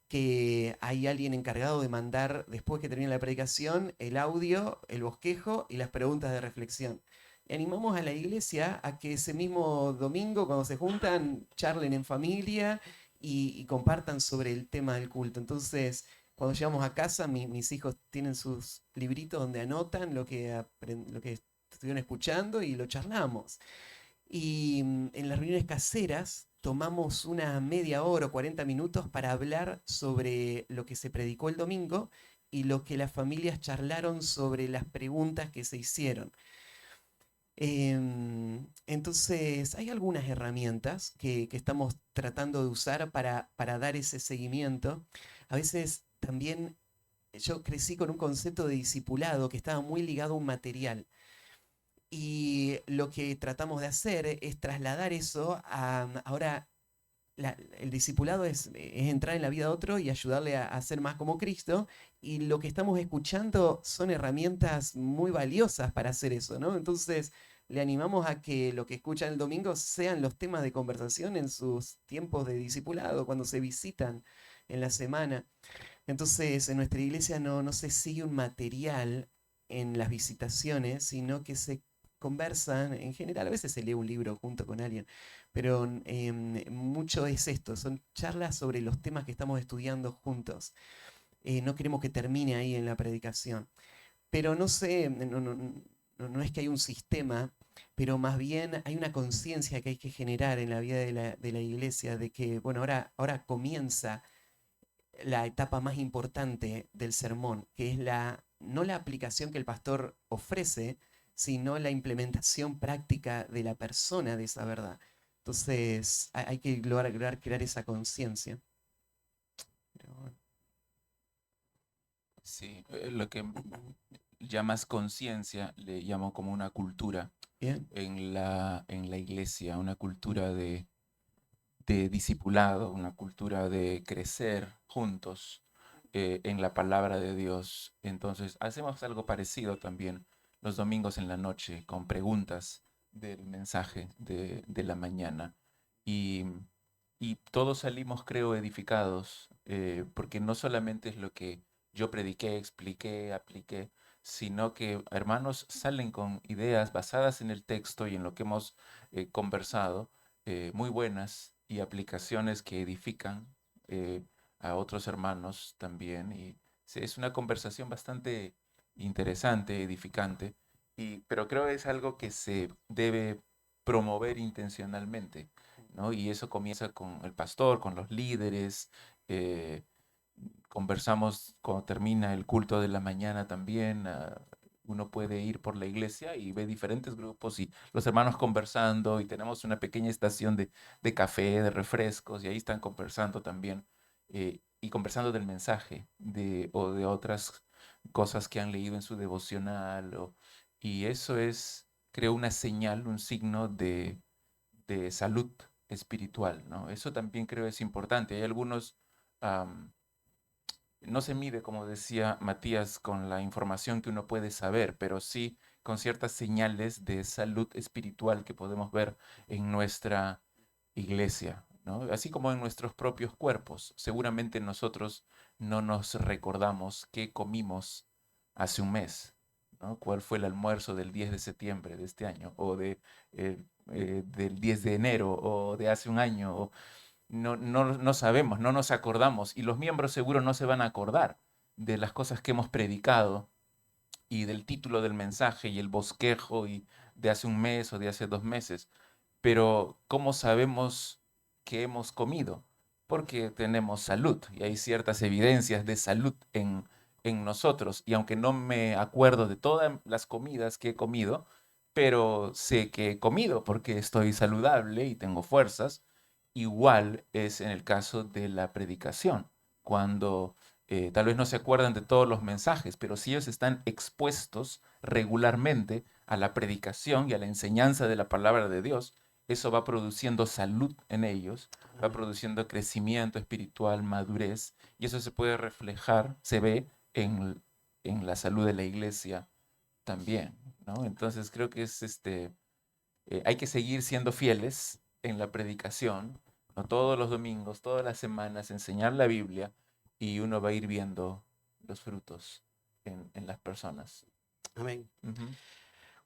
que hay alguien encargado de mandar, después que termine la predicación, el audio, el bosquejo y las preguntas de reflexión. Y animamos a la iglesia a que ese mismo domingo, cuando se juntan, charlen en familia y compartan sobre el tema del culto. Entonces, cuando llegamos a casa, mis hijos tienen sus libritos donde anotan lo que estuvieron escuchando y lo charlamos. Y en las reuniones caseras tomamos una media hora o 40 minutos para hablar sobre lo que se predicó el domingo y lo que las familias charlaron sobre las preguntas que se hicieron. Entonces, hay algunas herramientas que estamos tratando de usar para dar ese seguimiento. A veces también yo crecí con un concepto de discipulado que estaba muy ligado a un material. Y lo que tratamos de hacer es trasladar eso a ahora. El discipulado es entrar en la vida de otro y ayudarle a ser más como Cristo. Y lo que estamos escuchando son herramientas muy valiosas para hacer eso, ¿no? Entonces, le animamos a que lo que escuchan el domingo sean los temas de conversación en sus tiempos de discipulado, cuando se visitan en la semana. Entonces, en nuestra iglesia no se sigue un material en las visitaciones, sino que se conversan, en general, a veces se lee un libro junto con alguien, pero mucho es esto, son charlas sobre los temas que estamos estudiando juntos. No queremos que termine ahí en la predicación. Pero no sé, no es que hay un sistema, pero más bien hay una conciencia que hay que generar en la vida de la iglesia de que, bueno, ahora comienza la etapa más importante del sermón, que es no la aplicación que el pastor ofrece, sino la implementación práctica de la persona de esa verdad. Entonces, hay que lograr crear esa conciencia. Sí, lo que llamas conciencia le llamo como una cultura Bien, en la iglesia, una cultura de discipulado, una cultura de crecer juntos en la palabra de Dios. Entonces, hacemos algo parecido también los domingos en la noche con preguntas del mensaje de la mañana. Y, y todos salimos, creo, edificados, porque no solamente es lo que yo prediqué, expliqué, apliqué, sino que hermanos salen con ideas basadas en el texto y en lo que hemos conversado, muy buenas y aplicaciones que edifican eh, a otros hermanos también. Y sí, es una conversación bastante interesante, edificante, pero creo que es algo que se debe promover intencionalmente, ¿no? Y eso comienza con el pastor, con los líderes. eh, Conversamos cuando termina el culto de la mañana también. Uno puede ir por la iglesia y ve diferentes grupos y los hermanos conversando, y tenemos una pequeña estación de café, de refrescos, y ahí están conversando también, y conversando del mensaje o de otras cosas que han leído en su devocional. Y eso es, creo, una señal, un signo de salud espiritual, ¿no? Eso también creo es importante. Hay algunos... no se mide, como decía Matías, con la información que uno puede saber, pero sí con ciertas señales de salud espiritual que podemos ver en nuestra iglesia, ¿no? Así como en nuestros propios cuerpos. Seguramente nosotros no nos recordamos qué comimos hace un mes, ¿no? ¿Cuál fue el almuerzo del 10 de septiembre de este año? O del 10 de enero, o de hace un año. No sabemos, no nos acordamos, y los miembros seguro no se van a acordar de las cosas que hemos predicado y del título del mensaje y el bosquejo y de hace un mes o de hace 2 meses. Pero ¿cómo sabemos que hemos comido? Porque tenemos salud y hay ciertas evidencias de salud en nosotros. Y aunque no me acuerdo de todas las comidas que he comido, pero sé que he comido porque estoy saludable y tengo fuerzas. Igual es en el caso de la predicación, cuando tal vez no se acuerdan de todos los mensajes, pero si ellos están expuestos regularmente a la predicación y a la enseñanza de la palabra de Dios, eso va produciendo salud en ellos, va Amén. produciendo crecimiento espiritual, madurez, y eso se puede reflejar, se ve en la salud de la iglesia también, ¿no? Entonces creo que hay que seguir siendo fieles en la predicación, ¿no? Todos los domingos, todas las semanas, enseñar la Biblia, y uno va a ir viendo los frutos en las personas. Amén. Ujú.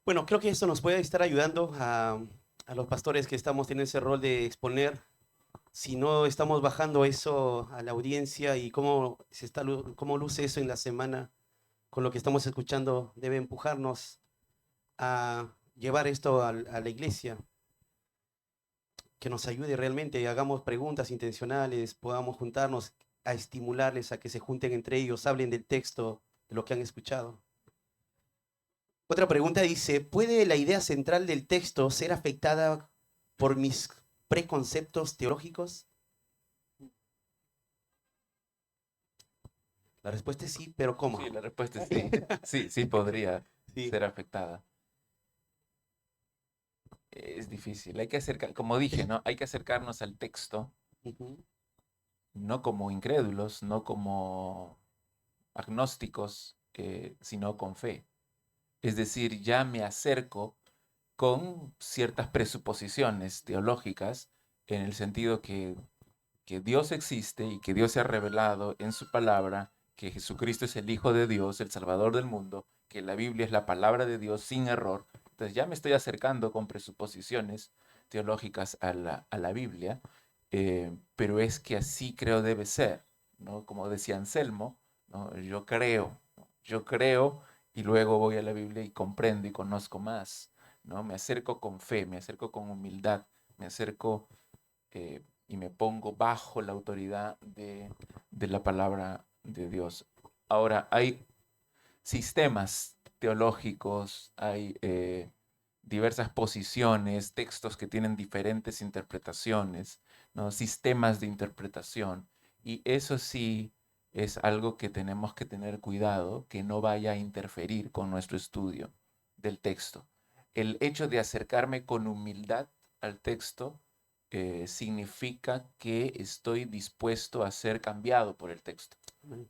Bueno, creo que esto nos puede estar ayudando a los pastores que estamos teniendo ese rol de exponer. Si no estamos bajando eso a la audiencia y cómo cómo luce eso en la semana con lo que estamos escuchando, debe empujarnos a llevar esto a la iglesia, que nos ayude realmente, hagamos preguntas intencionales, podamos juntarnos a estimularles a que se junten entre ellos, hablen del texto, de lo que han escuchado. Otra pregunta dice, ¿puede la idea central del texto ser afectada por mis preconceptos teológicos? La respuesta es sí, pero ¿cómo? Sí, la respuesta es sí. Sí, sí podría Sí. ser afectada. Es difícil. Hay que acercar, como dije, ¿no? Hay que acercarnos al texto, Ujú. no como incrédulos, no como agnósticos, sino con fe. Es decir, ya me acerco con ciertas presuposiciones teológicas, en el sentido que que Dios existe y que Dios se ha revelado en su palabra, que Jesucristo es el Hijo de Dios, el Salvador del mundo, que la Biblia es la palabra de Dios sin error. Entonces ya me estoy acercando con presuposiciones teológicas a la Biblia, pero es que así creo debe ser, ¿no? Como decía Anselmo, ¿no? Yo creo y luego voy a la Biblia y comprendo y conozco más, ¿no? Me acerco con fe, me acerco con humildad, me acerco y me pongo bajo la autoridad de la palabra de Dios. Ahora, hay sistemas teológicos, hay diversas posiciones, textos que tienen diferentes interpretaciones, ¿no? Sistemas de interpretación. Y eso sí es algo que tenemos que tener cuidado, que no vaya a interferir con nuestro estudio del texto. El hecho de acercarme con humildad al texto significa que estoy dispuesto a ser cambiado por el texto,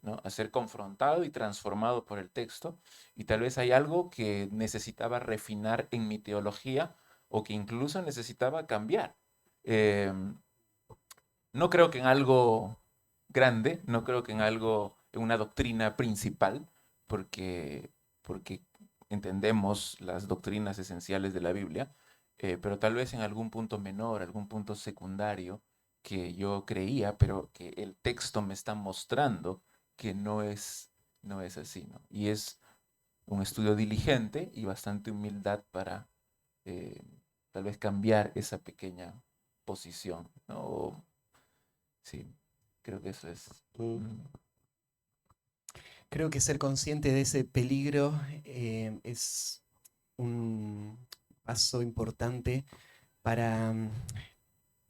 ¿no? A ser confrontado y transformado por el texto. Y tal vez hay algo que necesitaba refinar en mi teología o que incluso necesitaba cambiar. Eh, no creo que en algo grande, no creo que en algo, en una doctrina principal, porque entendemos las doctrinas esenciales de la Biblia, pero tal vez en algún punto menor, algún punto secundario que yo creía, pero que el texto me está mostrando que no es así, ¿no? Y es un estudio diligente y bastante humildad para eh, tal vez cambiar esa pequeña posición, ¿no? Sí, creo que eso es. Mm. Creo que ser consciente de ese peligro es un paso importante para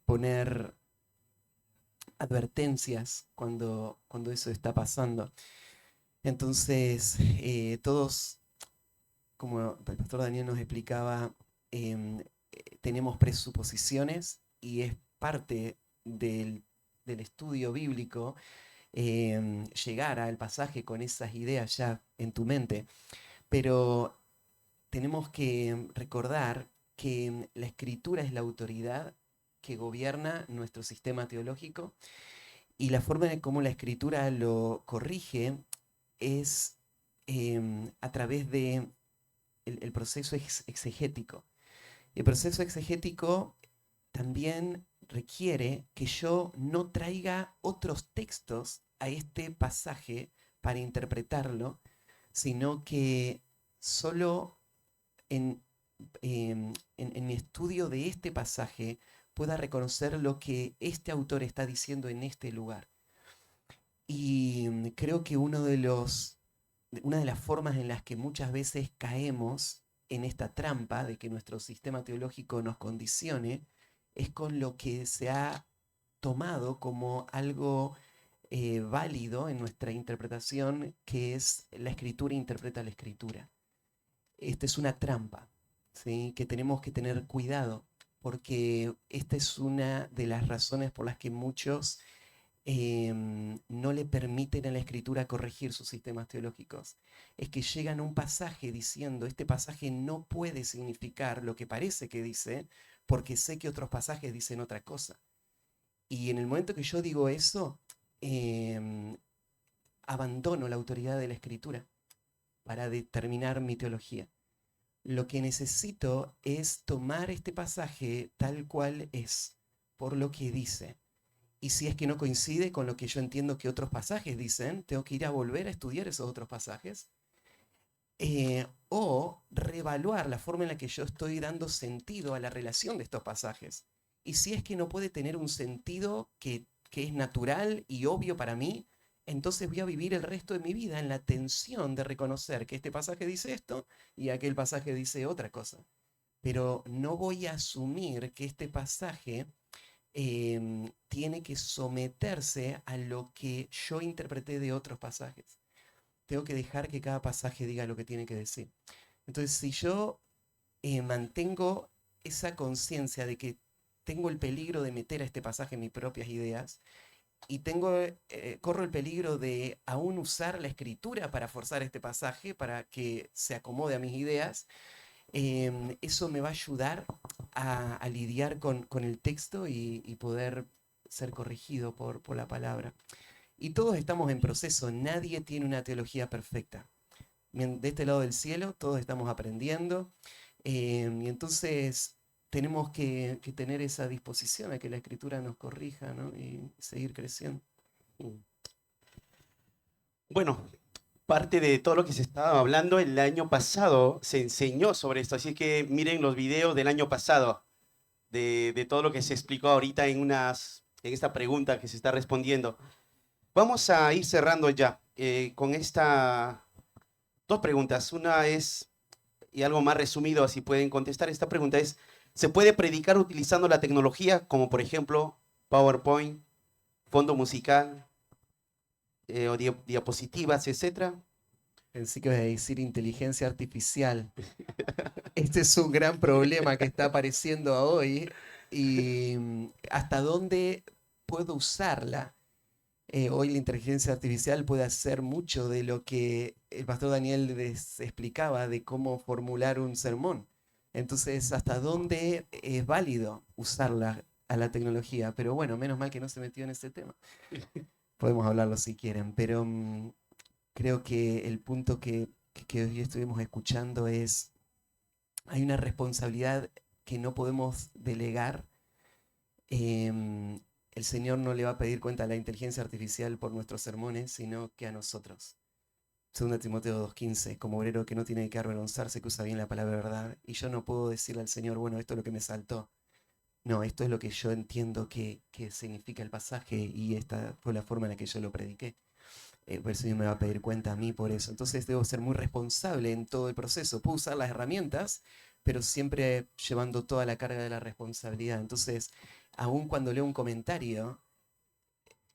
poner advertencias cuando eso está pasando. Entonces, todos, como el pastor Daniel nos explicaba, tenemos presuposiciones y es parte del estudio bíblico llegar al pasaje con esas ideas ya en tu mente. Pero tenemos que recordar que la escritura es la autoridad que gobierna nuestro sistema teológico y la forma en cómo la escritura lo corrige es a través de el proceso exegético. El proceso exegético también requiere que yo no traiga otros textos a este pasaje para interpretarlo, sino que solo en, en mi estudio de este pasaje pueda reconocer lo que este autor está diciendo en este lugar. Y creo que una de las formas en las que muchas veces caemos en esta trampa de que nuestro sistema teológico nos condicione es con lo que se ha tomado como algo válido en nuestra interpretación, que es la escritura interpreta la escritura. Esta es una trampa, ¿sí? Que tenemos que tener cuidado, porque esta es una de las razones por las que muchos no le permiten a la escritura corregir sus sistemas teológicos. Es que llegan a un pasaje diciendo, este pasaje no puede significar lo que parece que dice, porque sé que otros pasajes dicen otra cosa. Y en el momento que yo digo eso, abandono la autoridad de la escritura para determinar mi teología. Lo que necesito es tomar este pasaje tal cual es, por lo que dice. Y si es que no coincide con lo que yo entiendo que otros pasajes dicen, tengo que ir a volver a estudiar esos otros pasajes. O reevaluar la forma en la que yo estoy dando sentido a la relación de estos pasajes. Y si es que no puede tener un sentido que es natural y obvio para mí, entonces voy a vivir el resto de mi vida en la tensión de reconocer que este pasaje dice esto y aquel pasaje dice otra cosa. Pero no voy a asumir que este pasaje tiene que someterse a lo que yo interpreté de otros pasajes. Tengo que dejar que cada pasaje diga lo que tiene que decir. Entonces, si yo mantengo esa conciencia de que tengo el peligro de meter a este pasaje mis propias ideas y corro el peligro de aún usar la escritura para forzar este pasaje para que se acomode a mis ideas, eso me va a ayudar a lidiar con el texto y poder ser corregido por la palabra. Y todos estamos en proceso, nadie tiene una teología perfecta. De este lado del cielo todos estamos aprendiendo, y entonces tenemos que tener esa disposición a que la Escritura nos corrija, ¿no? Y seguir creciendo. Bueno, parte de todo lo que se estaba hablando el año pasado se enseñó sobre esto, así que miren los videos del año pasado, de todo lo que se explicó ahorita en esta pregunta que se está respondiendo. Vamos a ir cerrando ya con dos preguntas. Una es, y algo más resumido, si pueden contestar esta pregunta es, ¿se puede predicar utilizando la tecnología, como por ejemplo PowerPoint, fondo musical, o diapositivas, etcétera? Pensé que iba a decir inteligencia artificial. Este es un gran problema que está apareciendo hoy. Y hasta dónde puedo usarla. Hoy la inteligencia artificial puede hacer mucho de lo que el pastor Daniel les explicaba de cómo formular un sermón. Entonces, ¿hasta dónde es válido usarla a la tecnología? Pero bueno, menos mal que no se metió en ese tema. Podemos hablarlo si quieren, pero creo que el punto que hoy estuvimos escuchando es, hay una responsabilidad que no podemos delegar. El Señor no le va a pedir cuenta a la inteligencia artificial por nuestros sermones, sino que a nosotros. 2 Timoteo 2:15, como obrero que no tiene que avergonzarse, que usa bien la palabra verdad. Y yo no puedo decirle al Señor, bueno, esto es lo que me saltó. No, esto es lo que yo entiendo que significa el pasaje y esta fue la forma en la que yo lo prediqué. El Señor me va a pedir cuenta a mí por eso. Entonces debo ser muy responsable en todo el proceso. Puedo usar las herramientas, pero siempre llevando toda la carga de la responsabilidad. Entonces, aun cuando leo un comentario,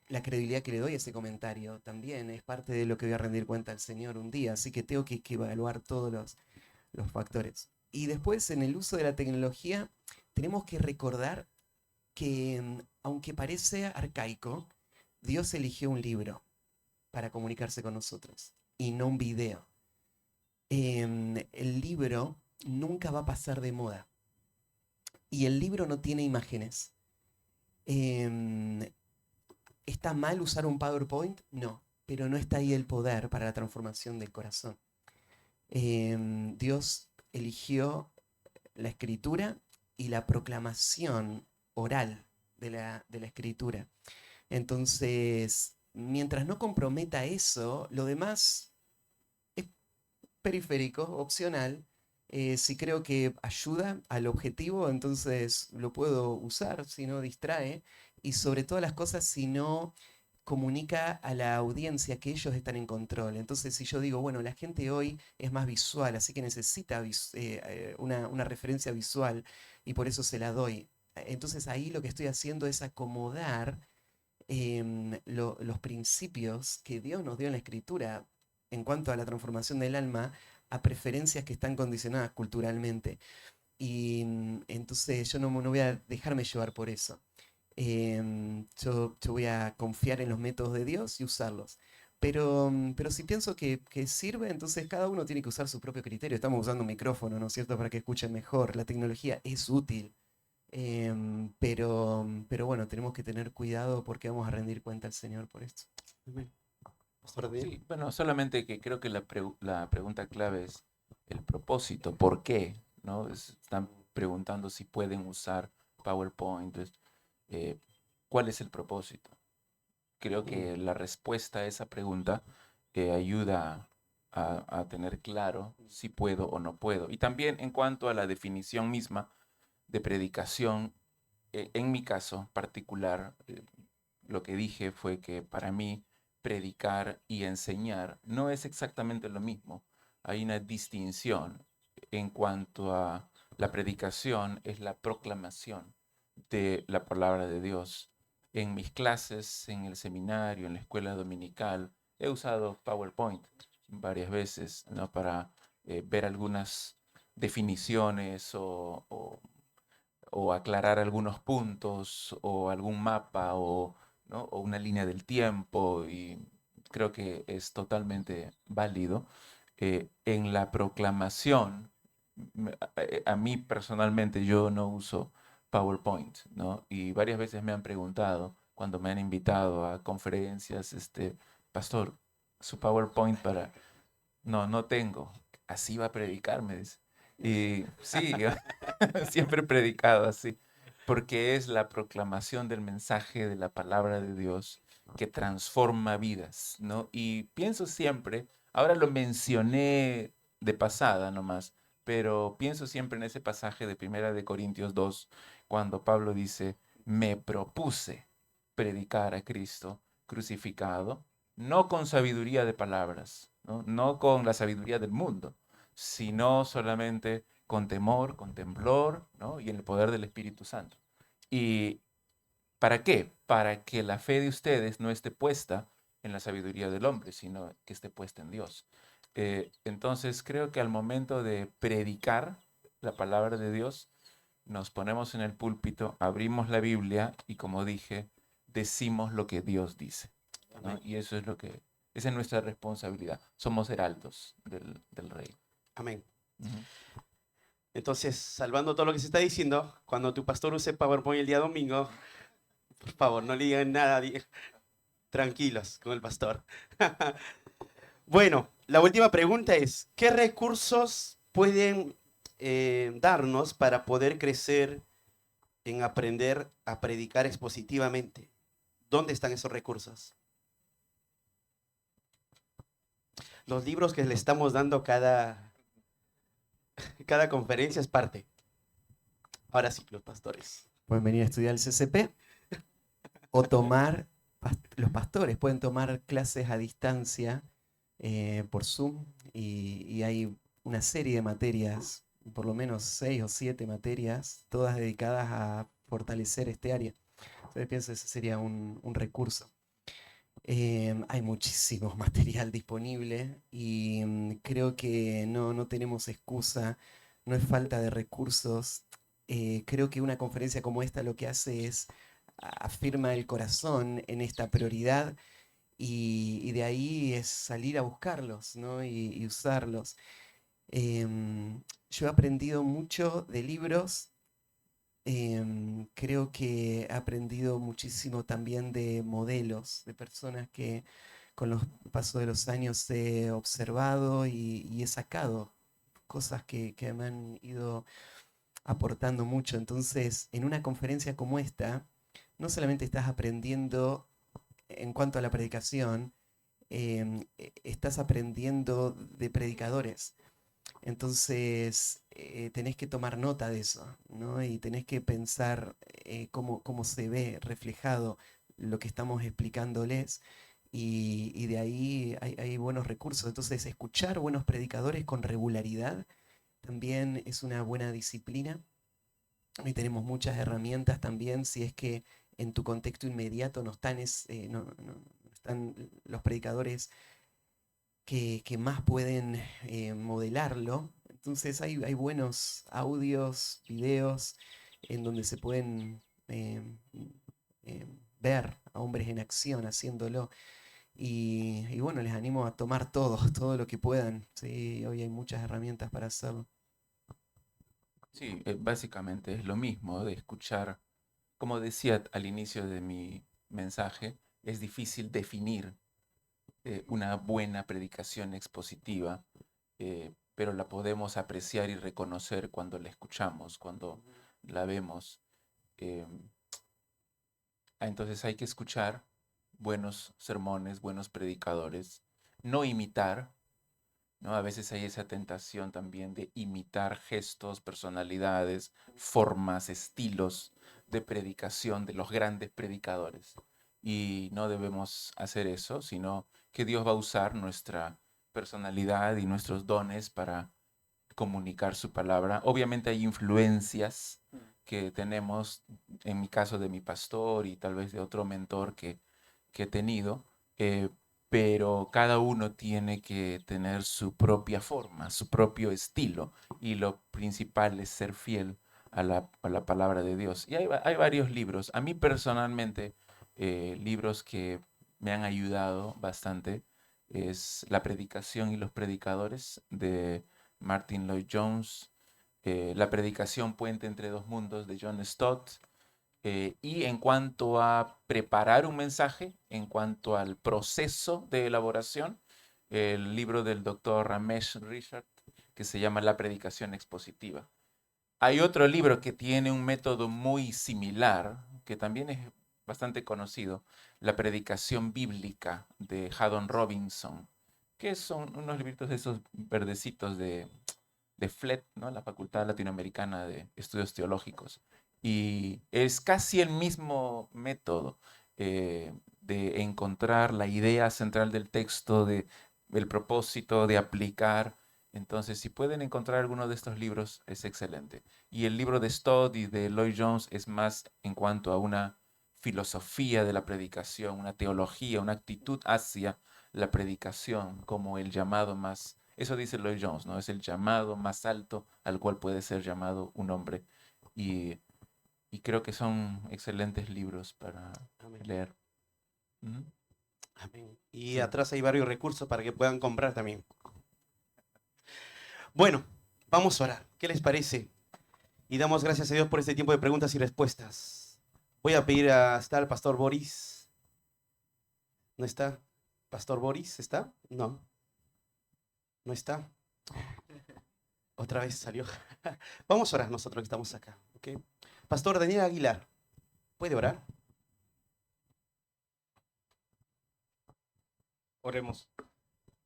la credibilidad que le doy a ese comentario también es parte de lo que voy a rendir cuenta al Señor un día. Así que tengo que evaluar todos los factores. Y después, en el uso de la tecnología, tenemos que recordar que, aunque parece arcaico, Dios eligió un libro para comunicarse con nosotros y no un video. El libro nunca va a pasar de moda y el libro no tiene imágenes. ¿Está mal usar un PowerPoint? No, pero no está ahí el poder para la transformación del corazón. Dios eligió la escritura y la proclamación oral de la escritura. Entonces, mientras no comprometa eso, lo demás es periférico, opcional. Si creo que ayuda al objetivo, entonces lo puedo usar, si no distrae. Y sobre todas las cosas, si no comunica a la audiencia que ellos están en control. Entonces, si yo digo, bueno, la gente hoy es más visual, así que necesita una referencia visual y por eso se la doy. Entonces ahí lo que estoy haciendo es acomodar los principios que Dios nos dio en la Escritura en cuanto a la transformación del alma a preferencias que están condicionadas culturalmente. Y entonces yo no voy a dejarme llevar por eso. Yo voy a confiar en los métodos de Dios y usarlos. Pero si pienso que sirve, entonces cada uno tiene que usar su propio criterio. Estamos usando un micrófono, ¿no es cierto?, para que escuchen mejor. La tecnología es útil. Pero bueno, tenemos que tener cuidado porque vamos a rendir cuenta al Señor por esto. Pastor Daniel. Sí, bueno, solamente que creo que la pregunta clave es el propósito, ¿por qué? ¿No? Están preguntando si pueden usar PowerPoint, ¿cuál es el propósito? Creo que la respuesta a esa pregunta ayuda a tener claro si puedo o no puedo. Y también en cuanto a la definición misma de predicación, en mi caso particular, lo que dije fue que para mí predicar y enseñar no es exactamente lo mismo. Hay una distinción en cuanto a la predicación, es la proclamación de la palabra de Dios. En mis clases, en el seminario, en la escuela dominical, he usado PowerPoint varias veces, ¿no?, para ver algunas definiciones o aclarar algunos puntos o algún mapa ¿no?, o una línea del tiempo, y creo que es totalmente válido. En la proclamación, a mí personalmente yo no uso PowerPoint, ¿no? Y varias veces me han preguntado, cuando me han invitado a conferencias, pastor, su PowerPoint para... No, no tengo. Así va a predicar, me dice. Y sí, yo siempre he predicado así, porque es la proclamación del mensaje de la palabra de Dios que transforma vidas, ¿no? Y pienso siempre, ahora lo mencioné de pasada nomás, pero pienso siempre en ese pasaje de Primera de Corintios 2, cuando Pablo dice, me propuse predicar a Cristo crucificado, no con sabiduría de palabras, ¿no? No con la sabiduría del mundo, sino solamente con temor, con temblor, ¿no? Y en el poder del Espíritu Santo. ¿Y para qué? Para que la fe de ustedes no esté puesta en la sabiduría del hombre, sino que esté puesta en Dios. Entonces creo que al momento de predicar la palabra de Dios, nos ponemos en el púlpito, abrimos la Biblia y, como dije, decimos lo que Dios dice, ¿no? Amén. Y eso es esa es nuestra responsabilidad. Somos heraldos del Rey. Amén. Ujú. Entonces, salvando todo lo que se está diciendo, cuando tu pastor use PowerPoint el día domingo, por favor, no le digan nada, tranquilos con el pastor. Bueno, la última pregunta es, ¿qué recursos pueden darnos para poder crecer en aprender a predicar expositivamente? ¿Dónde están esos recursos? Los libros que le estamos dando cada conferencia es parte. Ahora sí, los pastores. Pueden venir a estudiar el CCP o tomar, los pastores pueden tomar clases a distancia por Zoom y hay una serie de materias, por lo menos 6 o 7 materias, todas dedicadas a fortalecer este área. Entonces pienso que ese sería un recurso. Hay muchísimo material disponible y creo que no tenemos excusa, no es falta de recursos. Creo que una conferencia como esta lo que hace es afirma el corazón en esta prioridad y de ahí es salir a buscarlos, ¿no? Y usarlos. Yo he aprendido mucho de libros. Creo que he aprendido muchísimo también de modelos, de personas que con los pasos de los años he observado y he sacado cosas que me han ido aportando mucho. Entonces, en una conferencia como esta, no solamente estás aprendiendo en cuanto a la predicación, estás aprendiendo de predicadores. Entonces, tenés que tomar nota de eso, ¿no? Y tenés que pensar cómo se ve reflejado lo que estamos explicándoles. Y de ahí hay buenos recursos. Entonces, escuchar buenos predicadores con regularidad también es una buena disciplina. Y tenemos muchas herramientas también, si es que en tu contexto inmediato no están, no están los predicadores que más pueden modelarlo. Entonces hay buenos audios, videos en donde se pueden ver a hombres en acción haciéndolo. Y bueno, les animo a tomar todo, todo lo que puedan. Sí, hoy hay muchas herramientas para hacerlo. Sí, básicamente es lo mismo de escuchar. Como decía al inicio de mi mensaje, es difícil definir una buena predicación expositiva, pero la podemos apreciar y reconocer cuando la escuchamos, cuando la vemos. Eh, entonces hay que escuchar buenos sermones, buenos predicadores, no imitar, ¿no? A veces hay esa tentación también de imitar gestos, personalidades, formas, estilos de predicación de los grandes predicadores. Y no debemos hacer eso, sino que Dios va a usar nuestra personalidad y nuestros dones para comunicar su palabra. Obviamente hay influencias que tenemos, en mi caso de mi pastor y tal vez de otro mentor que he tenido, eh, pero cada uno tiene que tener su propia forma, su propio estilo, y lo principal es ser fiel a la palabra de Dios. Y hay varios libros. A mí personalmente, libros que me han ayudado bastante es La predicación y los predicadores de Martin Lloyd Jones, La predicación puente entre dos mundos de John Stott, Y en cuanto a preparar un mensaje, en cuanto al proceso de elaboración, el libro del doctor Ramesh Richard, que se llama La predicación expositiva. Hay otro libro que tiene un método muy similar, que también es bastante conocido, La predicación bíblica de Haddon Robinson, que son unos libritos de esos verdecitos de FLET, ¿no? La Facultad Latinoamericana de Estudios Teológicos. Y es casi el mismo método de encontrar la idea central del texto, el propósito, de aplicar. Entonces, si pueden encontrar alguno de estos libros, es excelente. Y el libro de Stott y de Lloyd Jones es más en cuanto a una filosofía de la predicación, una teología, una actitud hacia la predicación como el llamado más, eso dice Lloyd Jones, ¿no? Es el llamado más alto al cual puede ser llamado un hombre. Y, y creo que son excelentes libros para Amén. leer. ¿Mm? Amén. Y Sí. atrás hay varios recursos para que puedan comprar también. Bueno, vamos a orar. ¿Qué les parece? Y damos gracias a Dios por este tiempo de preguntas y respuestas. Voy a pedir ¿está el pastor Boris? ¿No está? ¿Pastor Boris está? No. ¿No está? Otra vez salió. Vamos a orar nosotros que estamos acá. ¿Okay? Pastor Daniel Aguilar, ¿puede orar? Oremos.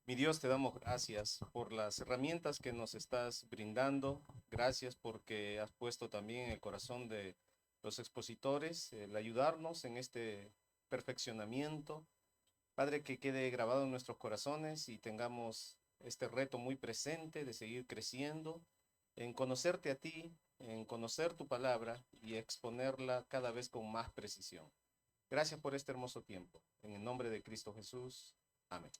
Mi Dios, te damos gracias por las herramientas que nos estás brindando. Gracias porque has puesto también en el corazón de los expositores el ayudarnos en este perfeccionamiento. Padre, que quede grabado en nuestros corazones y tengamos este reto muy presente de seguir creciendo, en conocerte a ti, en conocer tu palabra y exponerla cada vez con más precisión. Gracias por este hermoso tiempo. En el nombre de Cristo Jesús. Amén.